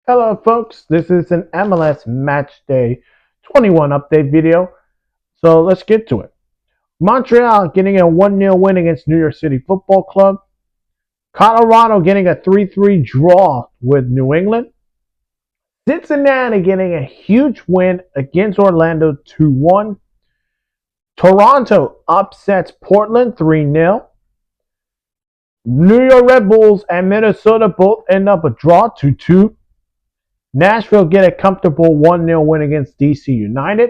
Hello folks, this is an MLS Matchday 21 update video. So let's get to it. Montreal getting a 1-0 win against New York City Football Club. Colorado getting a 3-3 draw with New England. Cincinnati getting a huge win against Orlando 2-1. Toronto upsets Portland 3-0. New York Red Bulls and Minnesota both end up a draw 2-2. Nashville get a comfortable 1-0 win against DC United.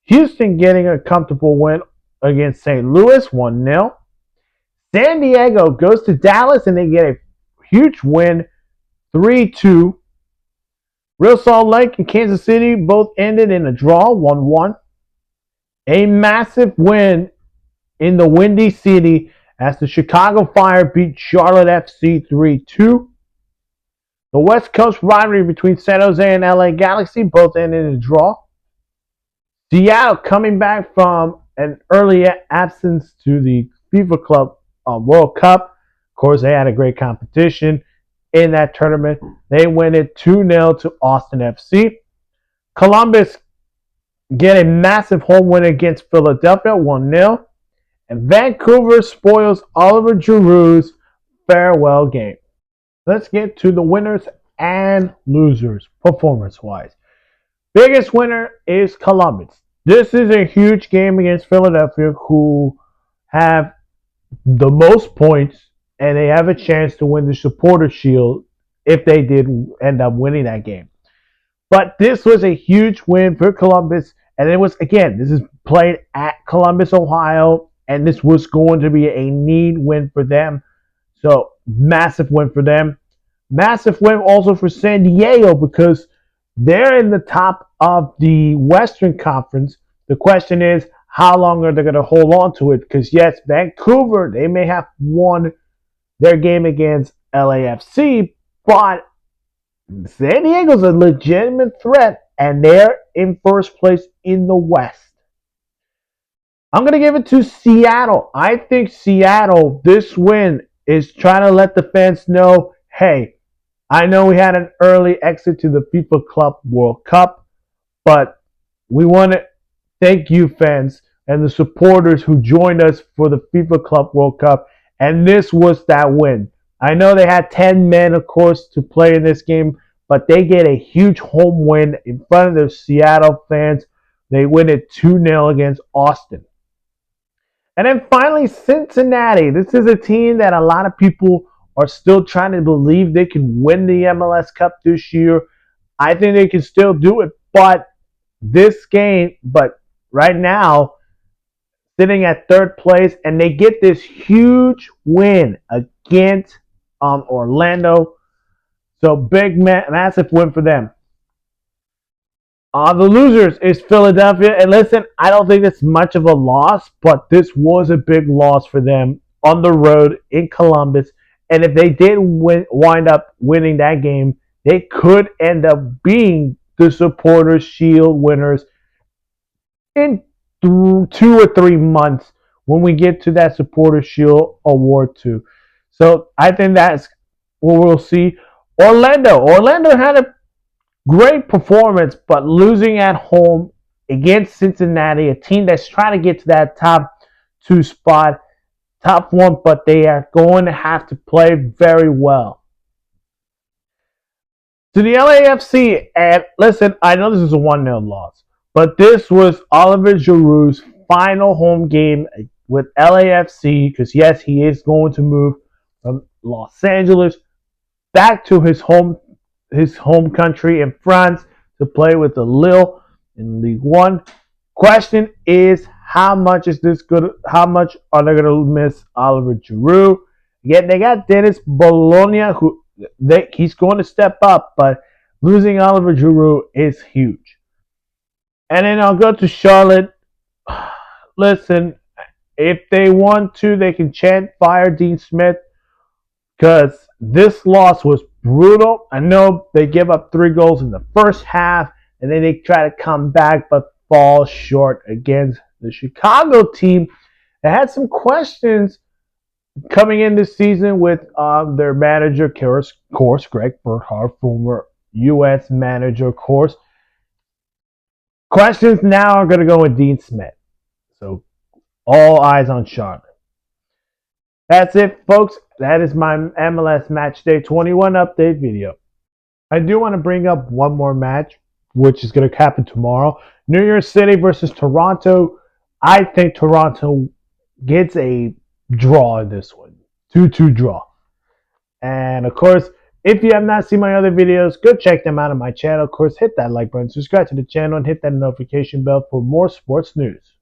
Houston getting a comfortable win against St. Louis 1-0. San Diego goes to Dallas and they get a huge win 3-2. Real Salt Lake and Kansas City both ended in a draw 1-1. A massive win in the Windy City as the Chicago Fire beat Charlotte FC 3-2. The West Coast rivalry between San Jose and LA Galaxy both ended in a draw. Seattle coming back from an early absence to the FIFA Club World Cup. Of course, they had a great competition in that tournament. They win it 2-0 to Austin FC. Columbus get a massive home win against Philadelphia 1-0. And Vancouver spoils Oliver Giroud's farewell game. Let's get to the winners and losers performance-wise. Biggest winner is Columbus. This is a huge game against Philadelphia, who have the most points, and they have a chance to win the Supporters' Shield if they did end up winning that game. But this was a huge win for Columbus, and it was, again, this is played at Columbus, Ohio, and this was going to be a need win for them. So, massive win for them. Massive win also for San Diego because they're in the top of the Western Conference. The question is, how long are they going to hold on to it? Because, yes, Vancouver, they may have won their game against LAFC, but San Diego's a legitimate threat, and they're in first place in the West. I'm going to give it to Seattle. I think Seattle, this win, is trying to let the fans know, hey, I know we had an early exit to the FIFA Club World Cup, but we want to thank you fans and the supporters who joined us for the FIFA Club World Cup, and this was that win. I know they had 10 men, of course, to play in this game, but they get a huge home win in front of the Seattle fans. They win it 2-0 against Austin. And then finally, Cincinnati. This is a team that a lot of people are still trying to believe they can win the MLS Cup this year. I think they can still do it, but right now, sitting at third place, and they get this huge win against Orlando. So massive win for them. The losers is Philadelphia. And listen, I don't think it's much of a loss, but this was a big loss for them on the road in Columbus. And if they did wind up winning that game, they could end up being the Supporters' Shield winners in 2 or 3 months when we get to that Supporters' Shield award too. So I think that's what we'll see. Orlando had a great performance, but losing at home against Cincinnati, a team that's trying to get to that top 2 spot, top 1, but they are going to have to play very well. To the LAFC, and listen, I know this is a 1-0 loss, but this was Oliver Giroud's final home game with LAFC, because yes, he is going to move from Los Angeles back to his home country in France to play with the Lille in League One. Question is, how much is this good? How much are they going to miss Oliver Giroud? Again, they got Dennis Bologna, he's going to step up, but losing Oliver Giroud is huge. And then I'll go to Charlotte. Listen, if they want to, they can chant fire Dean Smith, because this loss was brutal. I know they give up 3 goals in the first half, and then they try to come back, but fall short against the Chicago team that had some questions coming in this season with their manager, of course, Greg Berhalter, former U.S. manager, of course. Questions now are going to go with Dean Smith. So all eyes on Charlotte. That's it, folks. That is my MLS Matchday 21 update video. I do want to bring up one more match, which is going to happen tomorrow. New York City versus Toronto. I think Toronto gets a draw in this one. 2-2 draw. And of course, if you have not seen my other videos, go check them out on my channel. Of course, hit that like button, subscribe to the channel, and hit that notification bell for more sports news.